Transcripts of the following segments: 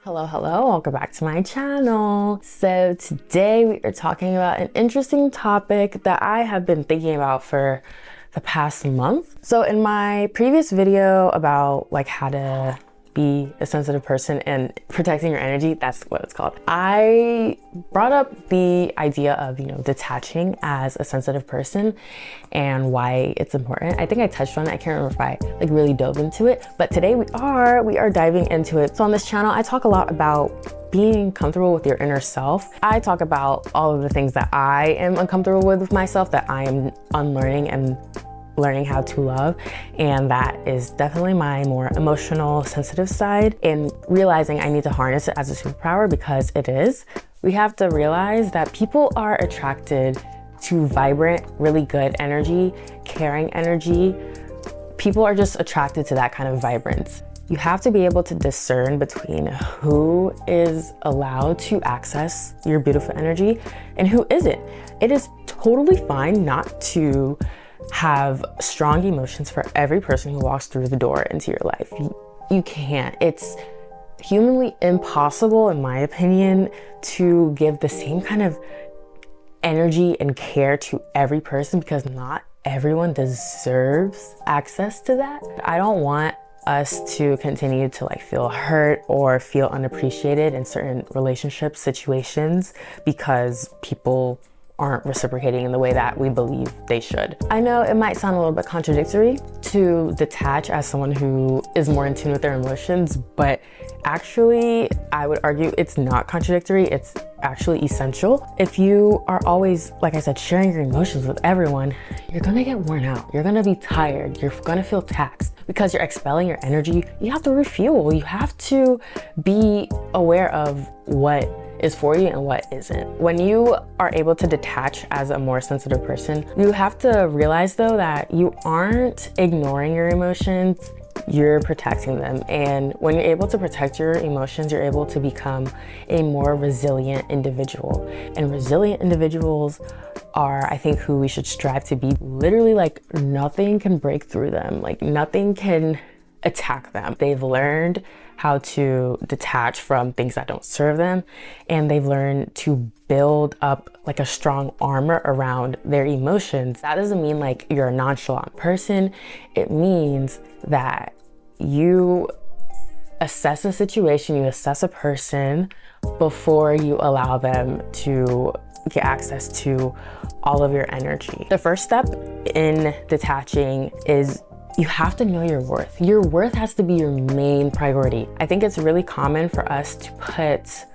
Hello, welcome back to my channel. So today we are talking about an interesting topic that I have been thinking about for the past month. So in my previous video about like how to be a sensitive person and protecting your energy, that's what it's called, I brought up the idea of, detaching as a sensitive person and why it's important. I think I touched on it. I can't remember if I really dove into it, but today we are diving into it. So on this channel, I talk a lot about being comfortable with your inner self. I talk about all of the things that I am uncomfortable with myself, that I am unlearning and learning how to love, and that is definitely my more emotional, sensitive side, and realizing I need to harness it as a superpower, because it is. We have to realize that people are attracted to vibrant, really good energy, caring energy. People are just attracted to that kind of vibrance. You have to be able to discern between who is allowed to access your beautiful energy and who isn't. It is totally fine not to have strong emotions for every person who walks through the door into your life. You can't. It's humanly impossible, in my opinion, to give the same kind of energy and care to every person, because not everyone deserves access to that. I don't want us to continue to feel hurt or feel unappreciated in certain relationships, situations, because people aren't reciprocating in the way that we believe they should. I know it might sound a little bit contradictory to detach as someone who is more in tune with their emotions, but actually I would argue it's not contradictory. It's actually essential. If you are always, like I said, sharing your emotions with everyone, you're gonna get worn out. You're gonna be tired. You're gonna feel taxed because you're expelling your energy. You have to refuel. You have to be aware of what is for you and what isn't. When you are able to detach as a more sensitive person, you have to realize though that you aren't ignoring your emotions, you're protecting them. And when you're able to protect your emotions, you're able to become a more resilient individual. And resilient individuals are, I think, who we should strive to be. Literally, nothing can break through them. Nothing can attack them. They've learned how to detach from things that don't serve them, and they've learned to build up a strong armor around their emotions. That doesn't mean you're a nonchalant person. It means that you assess a situation, you assess a person before you allow them to get access to all of your energy. The first step in detaching is you have to know your worth. Your worth has to be your main priority. I think it's really common for us to put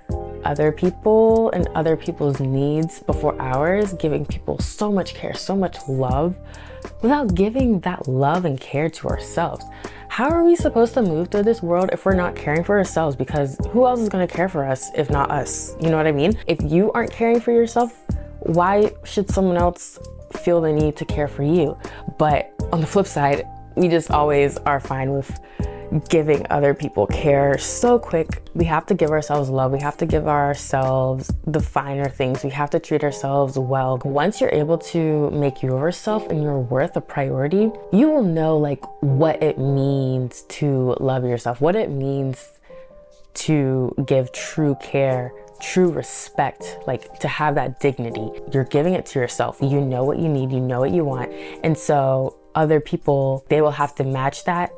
other people and other people's needs before ours, giving people so much care, so much love, without giving that love and care to ourselves. How are we supposed to move through this world if we're not caring for ourselves? Because who else is gonna care for us if not us? You know what I mean? If you aren't caring for yourself, why should someone else feel the need to care for you? But on the flip side, we just always are fine with giving other people care so quick. We have to give ourselves love. We have to give ourselves the finer things. We have to treat ourselves well. Once you're able to make yourself and your worth a priority, you will know what it means to love yourself, what it means to give true care, true respect, to have that dignity. You're giving it to yourself. You know what you need, you know what you want. And so other people, they will have to match that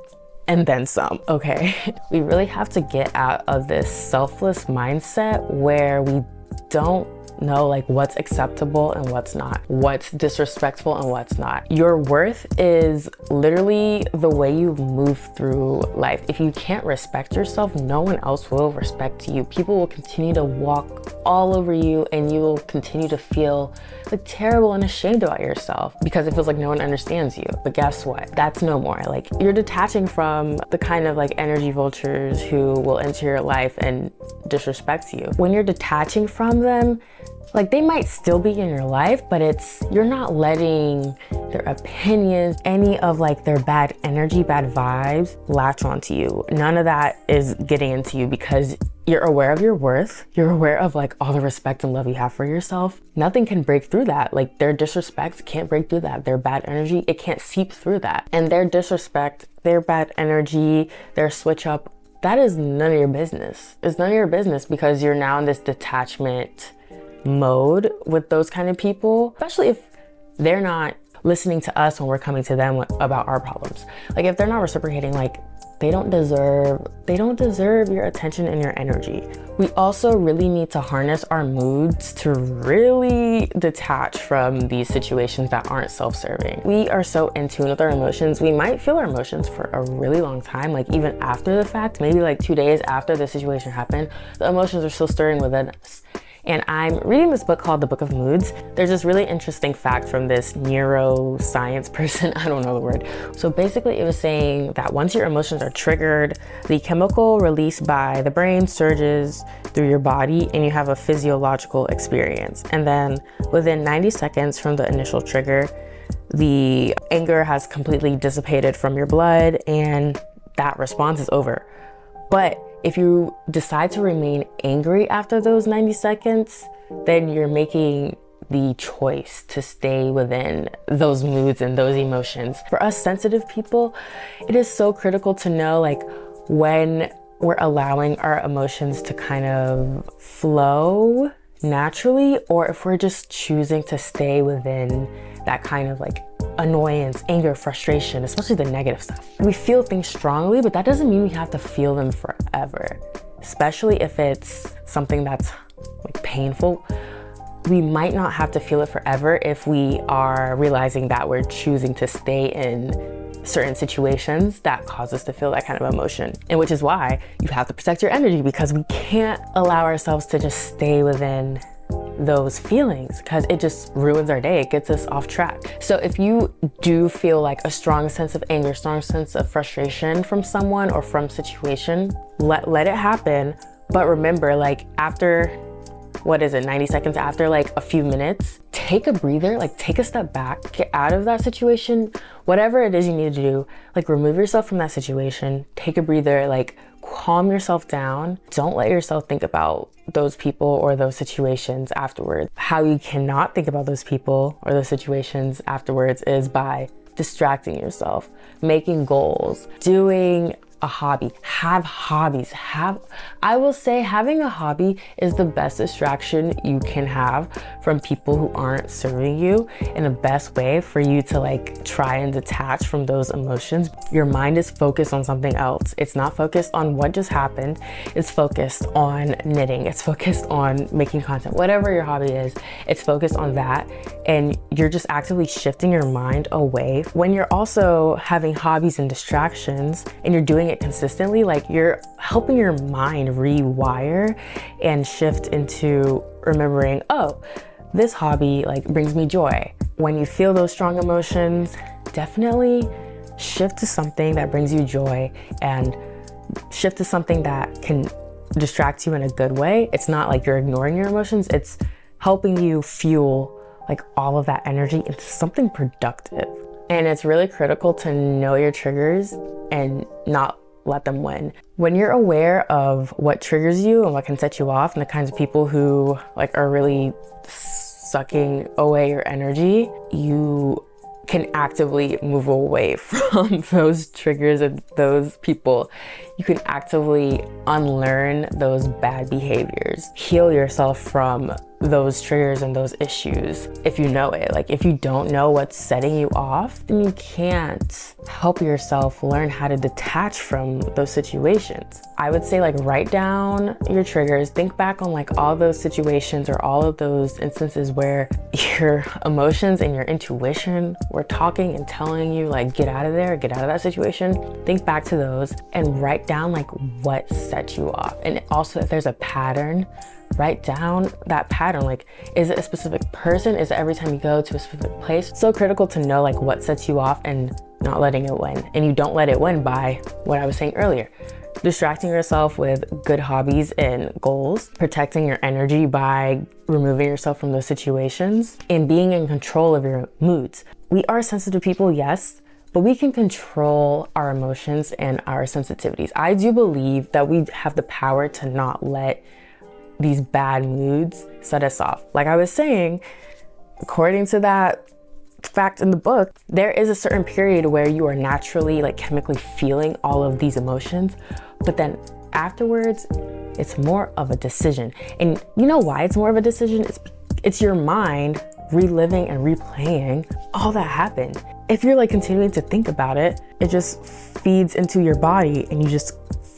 and then some, okay? We really have to get out of this selfless mindset where we don't know what's acceptable and what's not, what's disrespectful and what's not. Your worth is literally the way you move through life. If you can't respect yourself, no one else will respect you. People will continue to walk all over you, and you will continue to feel terrible and ashamed about yourself because it feels like no one understands you. But guess what? That's no more. You're detaching from the kind of energy vultures who will enter your life and disrespect you. When you're detaching from them, they might still be in your life, but you're not letting their opinions, any of their bad energy, bad vibes latch onto you. None of that is getting into you because you're aware of your worth. You're aware of all the respect and love you have for yourself. Nothing can break through that. Their disrespect can't break through that. Their bad energy, it can't seep through that. And their disrespect, their bad energy, their switch up that is none of your business. It's none of your business because you're now in this detachment mode with those kind of people, especially if they're not listening to us when we're coming to them about our problems. Like if they're not reciprocating, like they don't deserve your attention and your energy. We also really need to harness our moods to really detach from these situations that aren't self-serving. We are so in tune with our emotions. We might feel our emotions for a really long time, like even after the fact, maybe like 2 days after the situation happened, the emotions are still stirring within us. And I'm reading this book called The Book of Moods. There's this really interesting fact from this neuroscience person, I don't know the word. So basically it was saying that once your emotions are triggered, the chemical released by the brain surges through your body and you have a physiological experience. And then within 90 seconds from the initial trigger, the anger has completely dissipated from your blood and that response is over. But if you decide to remain angry after those 90 seconds, then you're making the choice to stay within those moods and those emotions. For us sensitive people, it is so critical to know like when we're allowing our emotions to kind of flow naturally, or if we're just choosing to stay within that kind of like annoyance, anger, frustration, especially the negative stuff. We feel things strongly, but that doesn't mean we have to feel them forever, especially if it's something that's like painful. We might not have to feel it forever if we are realizing that we're choosing to stay in certain situations that cause us to feel that kind of emotion. And which is why you have to protect your energy, because we can't allow ourselves to just stay within those feelings because it just ruins our day. It gets us off track. So if you do feel like a strong sense of anger, strong sense of frustration from someone or from situation, let it happen. But remember, like after, 90 seconds after, like a few minutes, take a breather, like take a step back, get out of that situation, whatever it is you need to do, like remove yourself from that situation, take a breather, like calm yourself down. Don't let yourself think about those people or those situations afterwards. How you cannot think about those people or those situations afterwards is by distracting yourself, making goals, doing a hobby. Have hobbies. I will say having a hobby is the best distraction you can have from people who aren't serving you, and the best way for you to like try and detach from those emotions. Your mind is focused on something else. It's not focused on what just happened. It's focused on knitting. It's focused on making content. Whatever your hobby is, it's focused on that, and you're just actively shifting your mind away. When you're also having hobbies and distractions and you're doing it consistently, like you're helping your mind rewire and shift into remembering, oh, this hobby like brings me joy. When you feel those strong emotions, definitely shift to something that brings you joy and shift to something that can distract you in a good way. It's not like you're ignoring your emotions, it's helping you fuel like all of that energy into something productive. And it's really critical to know your triggers and not let them win. When you're aware of what triggers you and what can set you off and the kinds of people who like are really sucking away your energy, you can actively move away from those triggers and those people. You can actively unlearn those bad behaviors, heal yourself from those triggers and those issues if you know it. Like if you don't know what's setting you off, then you can't help yourself learn how to detach from those situations. I would say like write down your triggers, think back on like all those situations or all of those instances where your emotions and your intuition were talking and telling you like get out of there, get out of that situation. Think back to those and write down like what set you off. And also if there's a pattern, write down that pattern. Like, is it a specific person? Is it every time you go to a specific place? It's so critical to know like what sets you off and not letting it win. And you don't let it win by what I was saying earlier. Distracting yourself with good hobbies and goals, protecting your energy by removing yourself from those situations, and being in control of your moods. We are sensitive people, yes, but we can control our emotions and our sensitivities. I do believe that we have the power to not let these bad moods set us off. Like I was saying, according to that fact in the book, there is a certain period where you are naturally like chemically feeling all of these emotions, But then afterwards, it's more of a decision. And you know why it's more of a decision? It's your mind reliving and replaying all that happened. If you're like continuing to think about it, it just feeds into your body and you just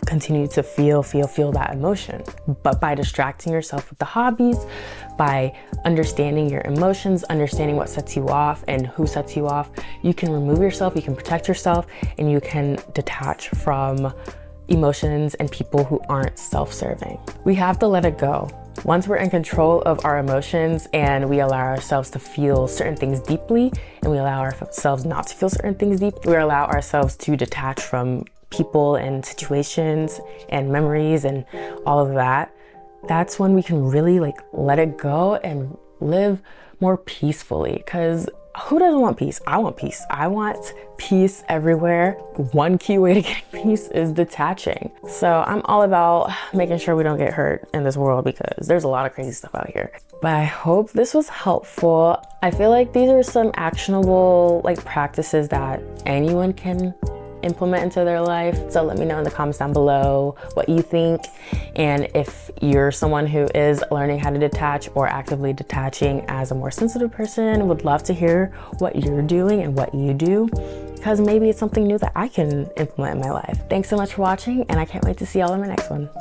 continue to feel that emotion. But by distracting yourself with the hobbies, by understanding your emotions, understanding what sets you off and who sets you off, you can remove yourself, you can protect yourself, and you can detach from emotions and people who aren't self-serving. We have to let it go. Once we're in control of our emotions and we allow ourselves to feel certain things deeply, and we allow ourselves not to feel certain things deeply, we allow ourselves to detach from people and situations and memories and all of that, that's when we can really like let it go and live more peacefully. Because who doesn't want peace? I want peace. I want peace everywhere. One key way to get peace is detaching. So I'm all about making sure we don't get hurt in this world, because there's a lot of crazy stuff out here. But I hope this was helpful. I feel like these are some actionable like practices that anyone can implement into their life. So let me know in the comments down below what you think, and if you're someone who is learning how to detach or actively detaching as a more sensitive person, would love to hear what you're doing and what you do, because maybe it's something new that I can implement in my life. Thanks so much for watching, and I can't wait to see y'all in my next one.